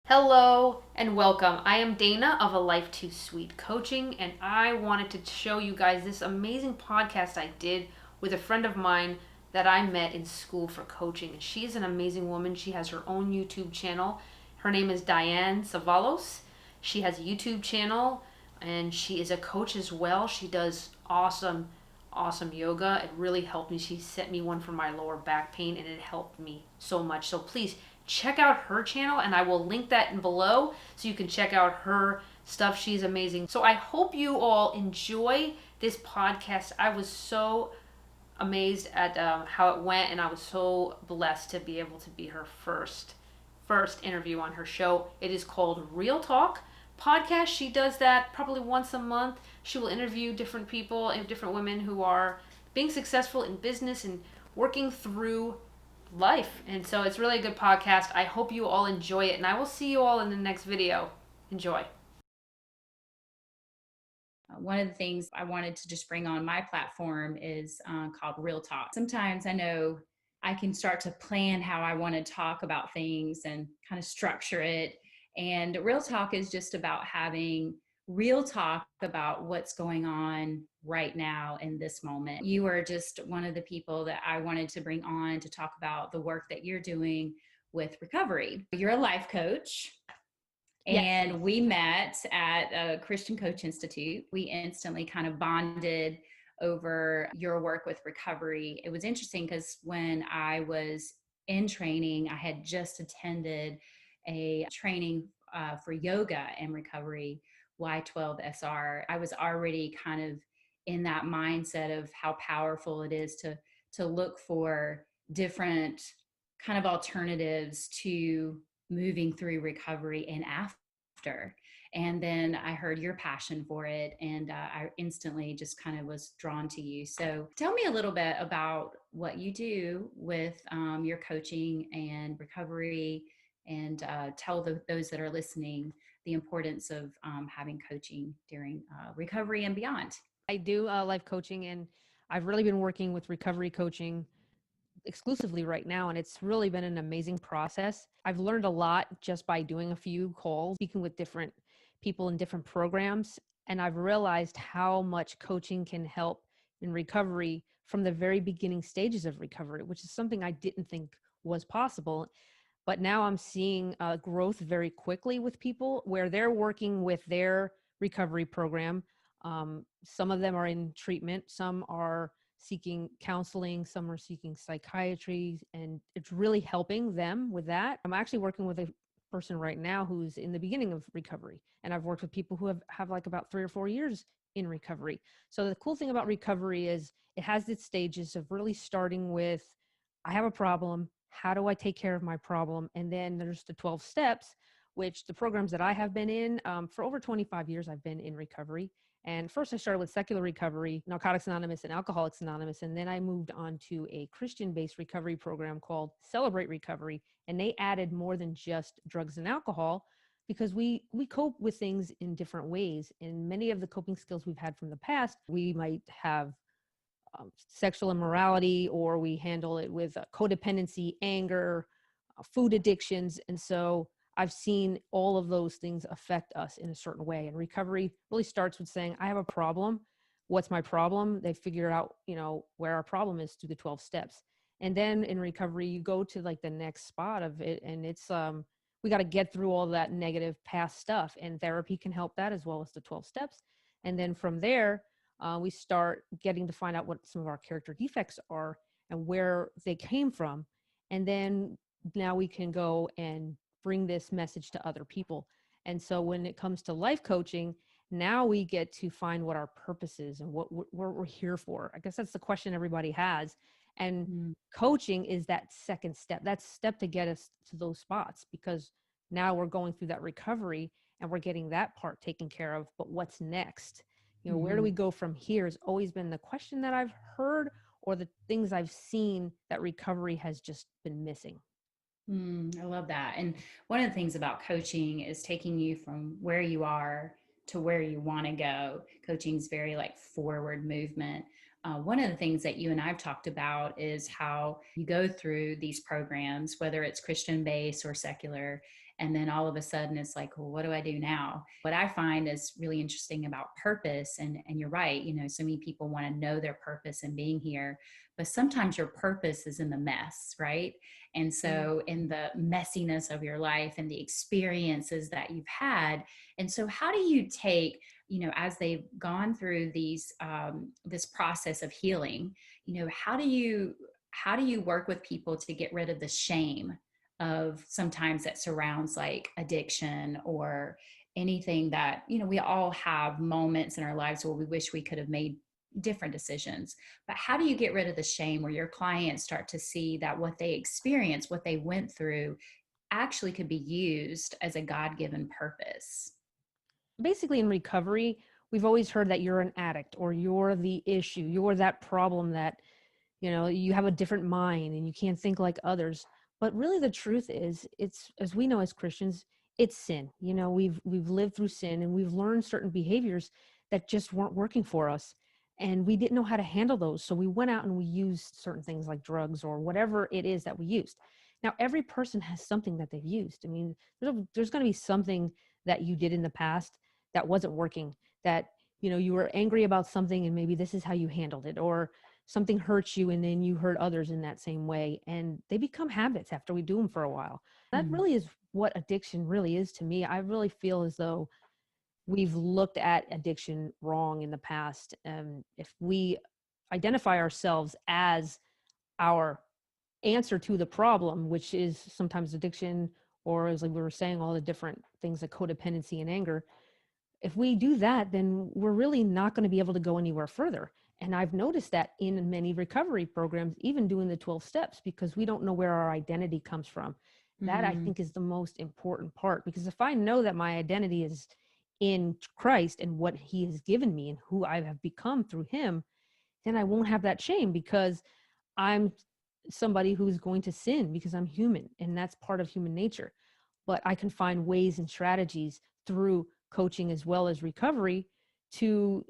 Hello and welcome. I am Dana of A Life Too Sweet Coaching, and I wanted to show you guys this amazing podcast I did with a friend of mine that I met in school for coaching. And she is an amazing woman. She has her own YouTube channel. Her name is Diane Cevallos. She has a YouTube channel and she is a coach as well. She does awesome yoga. It really helped me. She sent me one for my lower back pain and it helped me so much. So please check out her channel and I will link that in below so you can check out her stuff. She's amazing. So I hope you all enjoy this podcast. I was so amazed at how it went, and I was so blessed to be able to be her first interview on her show. It is called Real Talk Podcast. She does that probably once a month. She will interview different people and different women who are being successful in business and working through life. And so it's really a good podcast. I hope you all enjoy it, and I will see you all in the next video. Enjoy. One of the things I wanted to just bring on my platform is called Real Talk. Sometimes I know I can start to plan how I want to talk about things and kind of structure it. And Real Talk is just about having real talk about what's going on right now in this moment. You are just one of the people that I wanted to bring on to talk about the work that you're doing with recovery. You're a life coach. Yes. And we met at a Christian Coach Institute. We instantly kind of bonded over your work with recovery. It was interesting because when I was in training, I had just attended a training for yoga and recovery, Y12SR. I was already kind of in that mindset of how powerful it is to look for different kind of alternatives to moving through recovery and after. And then I heard your passion for it, and I instantly just kind of was drawn to you. So tell me a little bit about what you do with your coaching and recovery, and tell those that are listening the importance of having coaching during recovery and beyond. I do life coaching, and I've really been working with recovery coaching exclusively right now, and it's really been an amazing process. I've learned a lot just by doing a few calls, speaking with different people in different programs, and I've realized how much coaching can help in recovery from the very beginning stages of recovery, which is something I didn't think was possible. But now I'm seeing growth very quickly with people where they're working with their recovery program. Some of them are in treatment, some are seeking counseling, some are seeking psychiatry, and it's really helping them with that. I'm actually working with a person right now who's in the beginning of recovery, and I've worked with people who have like about 3 or 4 years in recovery. So the cool thing about recovery is it has its stages of really starting with, I have a problem. How do I take care of my problem? And then there's the 12 steps, which the programs that I have been in for over 25 years, I've been in recovery. And first I started with secular recovery, Narcotics Anonymous and Alcoholics Anonymous. And then I moved on to a Christian-based recovery program called Celebrate Recovery. And they added more than just drugs and alcohol because we cope with things in different ways. And many of the coping skills we've had from the past, we might have sexual immorality, or we handle it with codependency, anger, food addictions. And so I've seen all of those things affect us in a certain way. And recovery really starts with saying, I have a problem. What's my problem? They figure out, where our problem is through the 12 steps. And then in recovery, you go to like the next spot of it. And it's, we got to get through all that negative past stuff. And therapy can help that as well as the 12 steps. And then from there, we start getting to find out what some of our character defects are and where they came from. And then now we can go and bring this message to other people. And so when it comes to life coaching, now we get to find what our purpose is and what we're here for. I guess that's the question everybody has. And coaching is that second step, that step to get us to those spots, because now we're going through that recovery and we're getting that part taken care of. But what's next? Where do we go from here has always been the question that I've heard, or the things I've seen that recovery has just been missing. I love that. And one of the things about coaching is taking you from where you are to where you want to go. Coaching is very like forward movement. One of the things that you and I've talked about is how you go through these programs, whether it's Christian based or secular, And then all of a sudden it's like, well, what do I do now? What I find is really interesting about purpose, and you're right, so many people want to know their purpose and being here, but sometimes your purpose is in the mess, right? And so in the messiness of your life and the experiences that you've had. And so how do you take, as they've gone through this process of healing, how do you work with people to get rid of the shame of sometimes that surrounds like addiction or anything that, we all have moments in our lives where we wish we could have made different decisions. But how do you get rid of the shame where your clients start to see that what they experienced, what they went through, actually could be used as a God-given purpose? Basically, in recovery, we've always heard that you're an addict or you're the issue, you're that problem that, you have a different mind and you can't think like others. But really the truth is, it's, as we know as Christians, it's sin. We've lived through sin and we've learned certain behaviors that just weren't working for us, and we didn't know how to handle those, so we went out and we used certain things like drugs or whatever it is that we used. Now every person has something that they've used. I mean, there's going to be something that you did in the past that wasn't working, that you were angry about something and maybe this is how you handled it, or something hurts you and then you hurt others in that same way, and they become habits after we do them for a while. That Mm, really is what addiction really is to me. I really feel as though we've looked at addiction wrong in the past. If we identify ourselves as our answer to the problem, which is sometimes addiction, or as like we were saying, all the different things like codependency and anger, if we do that, then we're really not going to be able to go anywhere further. And I've noticed that in many recovery programs, even doing the 12 steps, because we don't know where our identity comes from. That I mm, think is the most important part, because if I know that my identity is in Christ and what he has given me and who I have become through him, then I won't have that shame, because I'm somebody who's going to sin because I'm human and that's part of human nature. But I can find ways and strategies through coaching as well as recovery to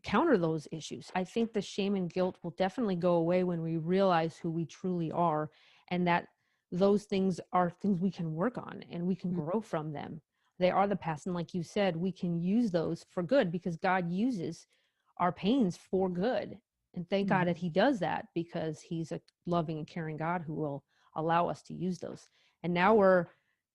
counter those issues. I think the shame and guilt will definitely go away when we realize who we truly are, and that those things are things we can work on and we can mm, grow from them. They are the past. And like you said, we can use those for good, because God uses our pains for good. And thank God mm. that he does that, because he's a loving and caring God who will allow us to use those. And now we're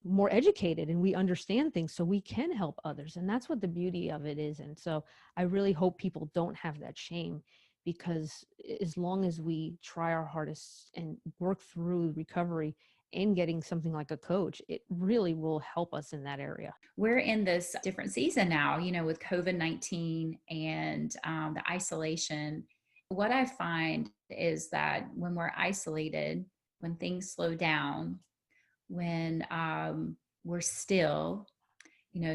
more educated and we understand things so we can help others. And that's what the beauty of it is. And so I really hope people don't have that shame, because as long as we try our hardest and work through recovery and getting something like a coach, it really will help us in that area. We're in this different season now, with COVID-19 and the isolation. What I find is that when we're isolated, when things slow down, when we're still,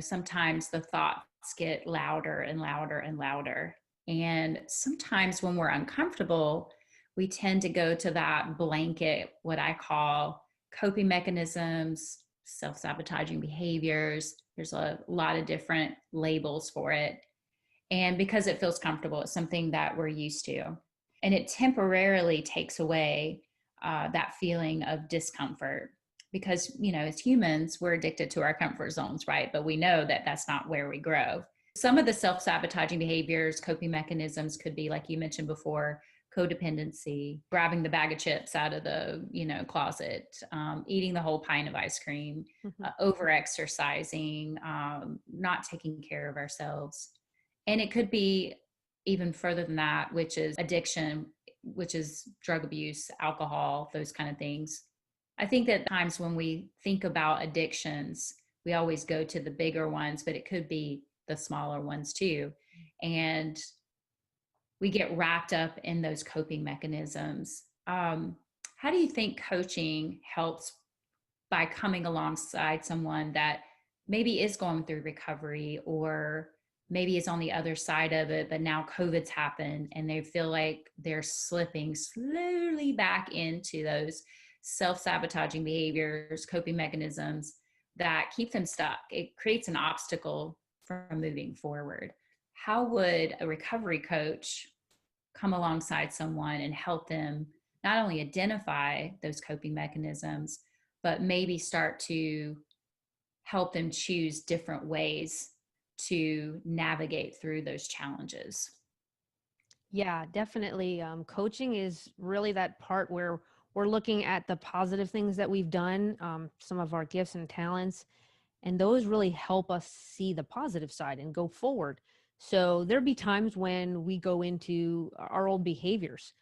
sometimes the thoughts get louder and louder and louder. And sometimes when we're uncomfortable, we tend to go to that blanket, what I call coping mechanisms, self sabotaging behaviors. There's a lot of different labels for it. And because it feels comfortable, it's something that we're used to. And it temporarily takes away that feeling of discomfort, because, as humans, we're addicted to our comfort zones, right? But we know that that's not where we grow. Some of the self sabotaging behaviors, coping mechanisms could be, like you mentioned before, codependency, grabbing the bag of chips out of the, closet, eating the whole pint of ice cream, Mhm. over exercising, not taking care of ourselves. And it could be even further than that, which is addiction, which is drug abuse, alcohol, those kind of things. I think that times when we think about addictions, we always go to the bigger ones, but it could be the smaller ones too. And we get wrapped up in those coping mechanisms. How do you think coaching helps by coming alongside someone that maybe is going through recovery, or maybe is on the other side of it, but now COVID's happened and they feel like they're slipping slowly back into those self sabotaging behaviors, coping mechanisms that keep them stuck? It creates an obstacle from moving forward. How would a recovery coach come alongside someone and help them not only identify those coping mechanisms, but maybe start to help them choose different ways to navigate through those challenges. Yeah, definitely. Coaching is really that part where we're looking at the positive things that we've done, some of our gifts and talents, and those really help us see the positive side and go forward. So there'd be times when we go into our old behaviors,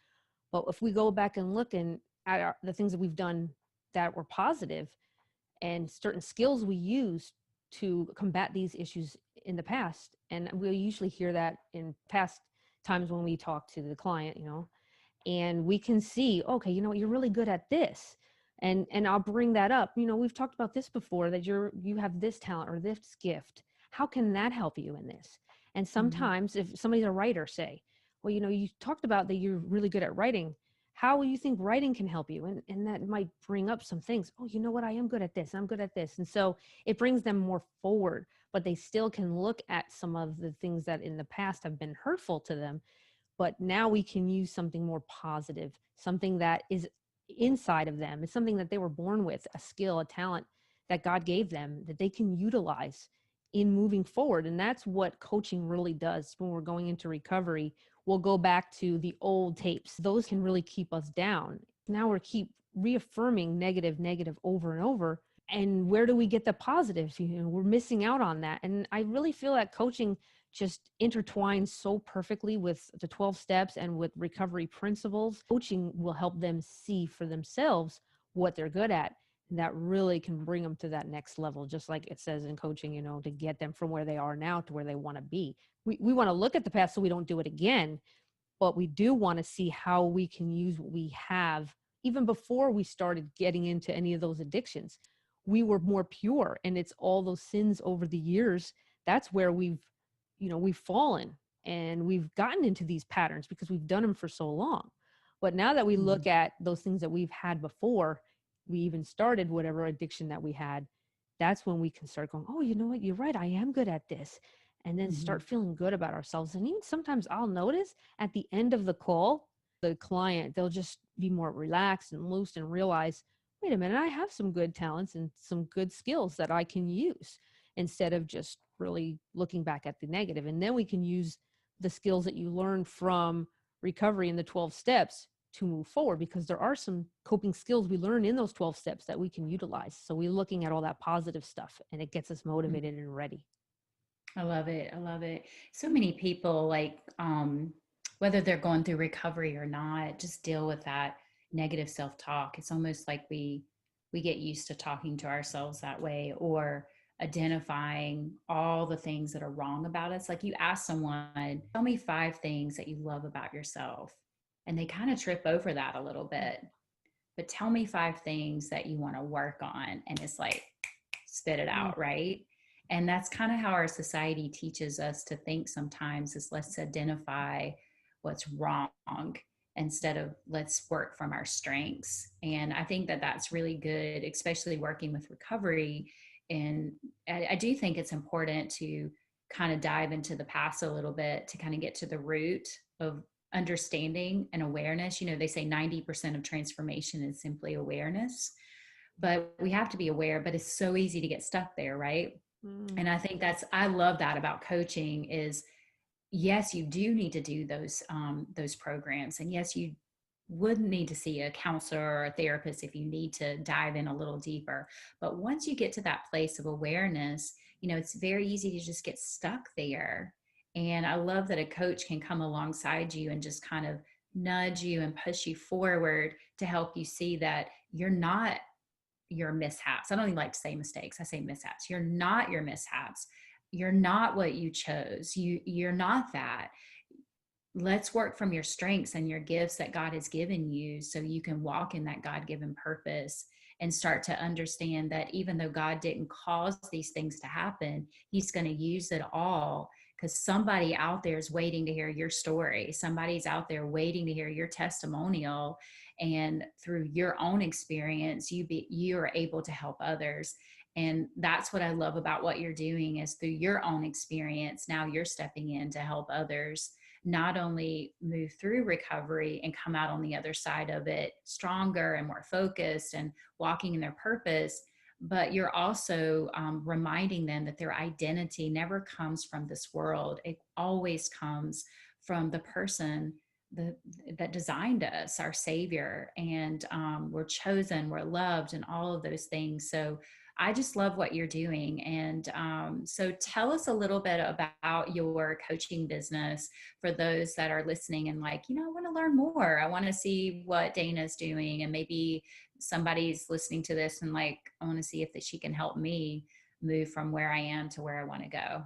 but if we go back and look at the things that we've done that were positive, and certain skills we use to combat these issues in the past. And we'll usually hear that in past times when we talk to the client, and we can see, okay, you're really good at this. And I'll bring that up. We've talked about this before, that you have this talent or this gift. How can that help you in this? And Mhm. sometimes if somebody's a writer, say, well, you talked about that you're really good at writing. How do you think writing can help you? And that might bring up some things. Oh, you know what? I am good at this. I'm good at this. And so it brings them more forward, but they still can look at some of the things that in the past have been hurtful to them, but now we can use something more positive, something that is inside of them. It's something that they were born with, a skill, a talent that God gave them that they can utilize in moving forward. And that's what coaching really does. When we're going into recovery, we'll go back to the old tapes. Those can really keep us down. Now we're keep reaffirming negative over and over. And where do we get the positives? We're missing out on that. And I really feel that coaching just intertwines so perfectly with the 12 steps and with recovery principles. Coaching will help them see for themselves what they're good at. And that really can bring them to that next level, just like it says in coaching, to get them from where they are now to where they want to be. We want to look at the past so we don't do it again, but we do want to see how we can use what we have. Even before we started getting into any of those addictions, we were more pure, and it's all those sins over the years. That's where we've fallen, and we've gotten into these patterns because we've done them for so long. But now that we Mhm. look at those things that we've had before we even started whatever addiction that we had, that's when we can start going, oh, you know what, you're right, I am good at this. And then start Mhm. feeling good about ourselves. And even sometimes I'll notice at the end of the call, the client, they'll just be more relaxed and loose and realize, wait a minute, I have some good talents and some good skills that I can use, instead of just really looking back at the negative. And then we can use the skills that you learn from recovery in the 12 steps to move forward, because there are some coping skills we learn in those 12 steps that we can utilize. So we're looking at all that positive stuff, and it gets us motivated and ready. I love it. I love it. So many people, like, whether they're going through recovery or not, just deal with that negative self-talk. It's almost like we get used to talking to ourselves that way, or identifying all the things that are wrong about us. Like, you ask someone, tell me 5 things that you love about yourself, and they kind of trip over that a little bit. But tell me 5 things that you want to work on, and it's like, spit it Mm. out, right? And that's kind of how our society teaches us to think sometimes, is let's identify what's wrong instead of let's work from our strengths. And I think that that's really good, especially working with recovery. And I do think it's important to kind of dive into the past a little bit to kind of get to the root of understanding and awareness. They say 90% of transformation is simply awareness, but we have to be aware. But it's so easy to get stuck there, right? Mm. And I think I love that about coaching is, yes, you do need to do those programs, and yes, you would need to see a counselor or a therapist if you need to dive in a little deeper. But once you get to that place of awareness, it's very easy to just get stuck there. And I love that a coach can come alongside you and just kind of nudge you and push you forward to help you see that you're not your mishaps. I don't even like to say mistakes. I say mishaps. You're not your mishaps. You're not what you chose. You're not that. Let's work from your strengths and your gifts that God has given you so you can walk in that God-given purpose and start to understand that even though God didn't cause these things to happen, he's going to use it all, because somebody out there is waiting to hear your story. Somebody's out there waiting to hear your testimonial, and through your own experience, you are able to help others. And that's what I love about what you're doing, is through your own experience, now you're stepping in to help others not only move through recovery and come out on the other side of it stronger and more focused and walking in their purpose, but you're also reminding them that their identity never comes from this world. It always comes from the person the, that designed us, our Savior, and we're chosen, we're loved, and all of those things. So I just love what you're doing. And so tell us a little bit about your coaching business for those that are listening and like, I want to learn more. I want to see what Dana's doing, and maybe somebody's listening to this and like, I want to see if that she can help me move from where I am to where I want to go.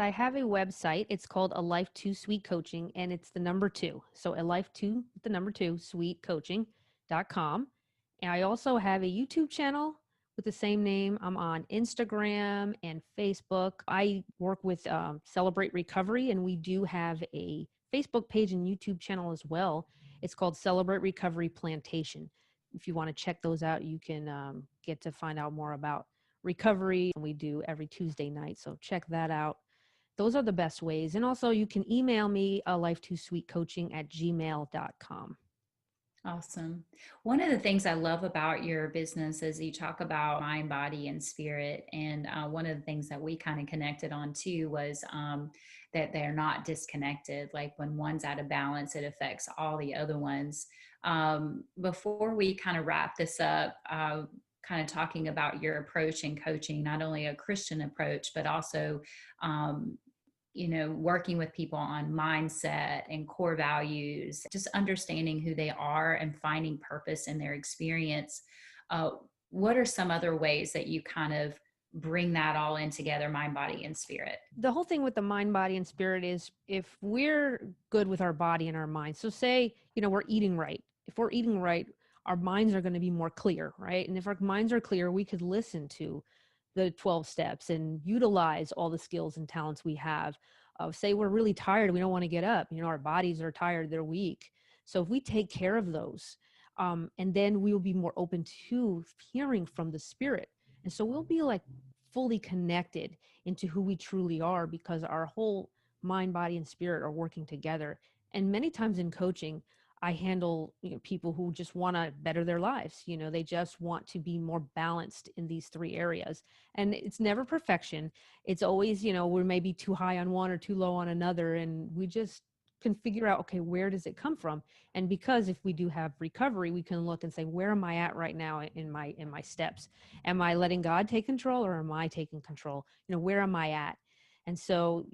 I have a website. It's called A Life 2 Sweet Coaching, and it's the number 2. So A Life 2, the number 2, sweetcoaching.com. And I also have a YouTube channel with the same name. I'm on Instagram and Facebook. I work with Celebrate Recovery, and we do have a Facebook page and YouTube channel as well. It's called Celebrate Recovery Plantation. If you want to check those out, you can get to find out more about recovery. We do every Tuesday night, so check that out. Those are the best ways. And also you can email me life2sweetcoaching@gmail.com. Awesome. One of the things I love about your business is you talk about mind, body, and spirit. And one of the things that we kind of connected on too was that they're not disconnected. Like when one's out of balance, it affects all the other ones. Before we kind of wrap this up, kind of talking about your approach in coaching, not only a Christian approach, but also um, working with people on mindset and core values, just understanding who they are and finding purpose in their experience. Uh, what are some other ways that you kind of bring that all in together, mind, body, and spirit? The whole thing with the mind, body, and spirit is if we're good with our body and our mind. So say, we're eating right. If we're eating right, our minds are going to be more clear, right? And if our minds are clear, we could listen to the 12 steps and utilize all the skills and talents we have. Say we're really tired, we don't want to get up. Our bodies are tired, they're weak. So if we take care of those, and then we will be more open to hearing from the spirit. And so we'll be like fully connected into who we truly are because our whole mind, body, and spirit are working together. And many times in coaching, I handle people who just want to better their lives. They just want to be more balanced in these 3 areas. And it's never perfection. It's always, we're maybe too high on one or too low on another. And we just can figure out, okay, where does it come from? And because if we do have recovery, we can look and say, where am I at right now in my steps? Am I letting God take control or am I taking control? Where am I at? And so,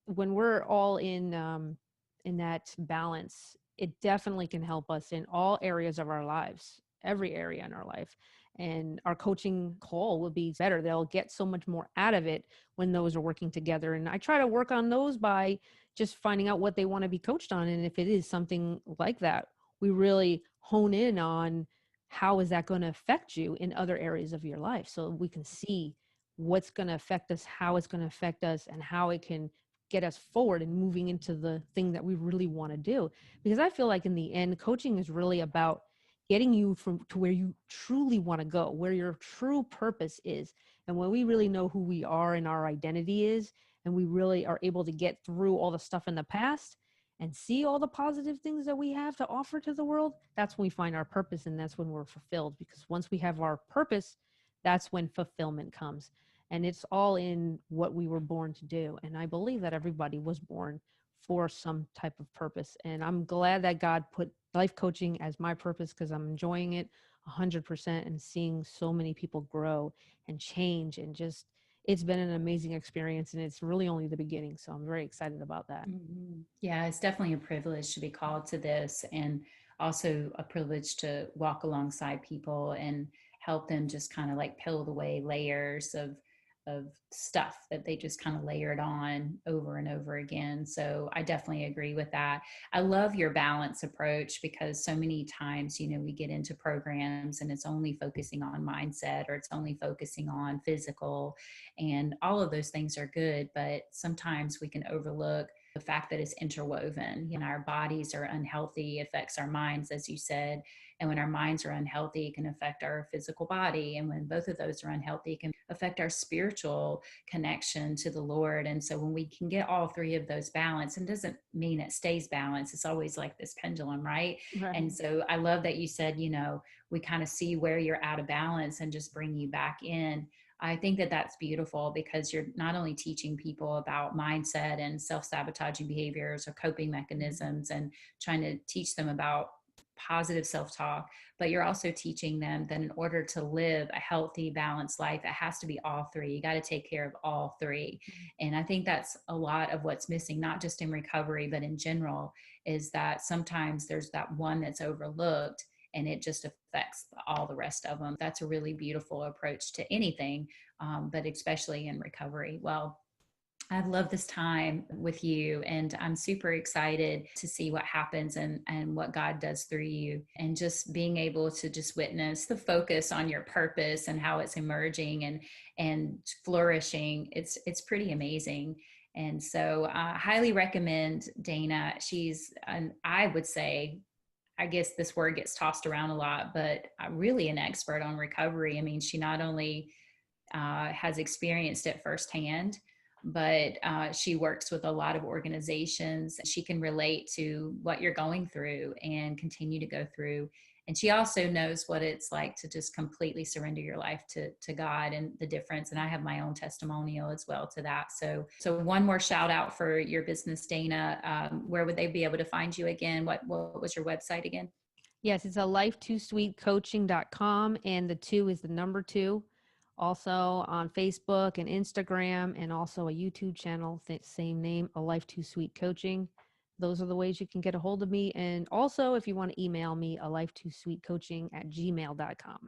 when we're all in that balance, it definitely can help us in all areas of our lives, every area in our life. And our coaching call will be better. They'll get so much more out of it when those are working together. And I try to work on those by just finding out what they want to be coached on. And if it is something like that, we really hone in on how is that going to affect you in other areas of your life so we can see what's going to affect us, how it's going to affect us, and how it can get us forward and moving into the thing that we really want to do. Because I feel like in the end, coaching is really about getting you from to where you truly want to go, where your true purpose is. And when we really know who we are and our identity is, and we really are able to get through all the stuff in the past and see all the positive things that we have to offer to the world, that's when we find our purpose and that's when we're fulfilled. Because once we have our purpose, that's when fulfillment comes. And it's all in what we were born to do. And I believe that everybody was born for some type of purpose. And I'm glad that God put life coaching as my purpose because I'm enjoying it 100% and seeing so many people grow and change. And just, it's been an amazing experience and it's really only the beginning. So I'm very excited about that. Mm-hmm. Yeah, it's definitely a privilege to be called to this, and also a privilege to walk alongside people and help them just kind of like peel away layers of stuff that they just kind of layered on over and over again. So I definitely agree with that. I love your balance approach because so many times, we get into programs and it's only focusing on mindset or it's only focusing on physical, and all of those things are good, but sometimes we can overlook the fact that it's interwoven. Our bodies are unhealthy, affects our minds, as you said, And when our minds are unhealthy, it can affect our physical body. And when both of those are unhealthy, it can affect our spiritual connection to the Lord. And so when we can get all three of those balanced, and doesn't mean it stays balanced, it's always like this pendulum, right? And Right. so I love that you said, we kind of see where you're out of balance and just bring you back in. I think that that's beautiful because you're not only teaching people about mindset and self-sabotaging behaviors or coping mechanisms and trying to teach them about positive self-talk, but you're also teaching them that in order to live a healthy, balanced life, it has to be all three. You got to take care of all three. And I think that's a lot of what's missing, not just in recovery, but in general, is that sometimes there's that one that's overlooked and it just affects all the rest of them. That's a really beautiful approach to anything, but especially in recovery. Well, I've loved this time with you, and I'm super excited to see what happens and what God does through you, and just being able to just witness the focus on your purpose and how it's emerging and flourishing. It's pretty amazing. And so I highly recommend Dana. She's I would say, I guess this word gets tossed around a lot, but really an expert on recovery. I mean, she not only has experienced it firsthand, but she works with a lot of organizations. She can relate to what you're going through and continue to go through. And she also knows what it's like to just completely surrender your life to God and the difference. And I have my own testimonial as well to that. So one more shout out for your business, Dana. Where would they be able to find you again? What was your website again? Yes, it's a life2sweetcoaching.com, and the two is the number two. Also on Facebook and Instagram, and also a YouTube channel, same name, A Life Too Sweet Coaching. Those are the ways you can get a hold of me. And also, if you want to email me, a life too sweet coaching at gmail.com.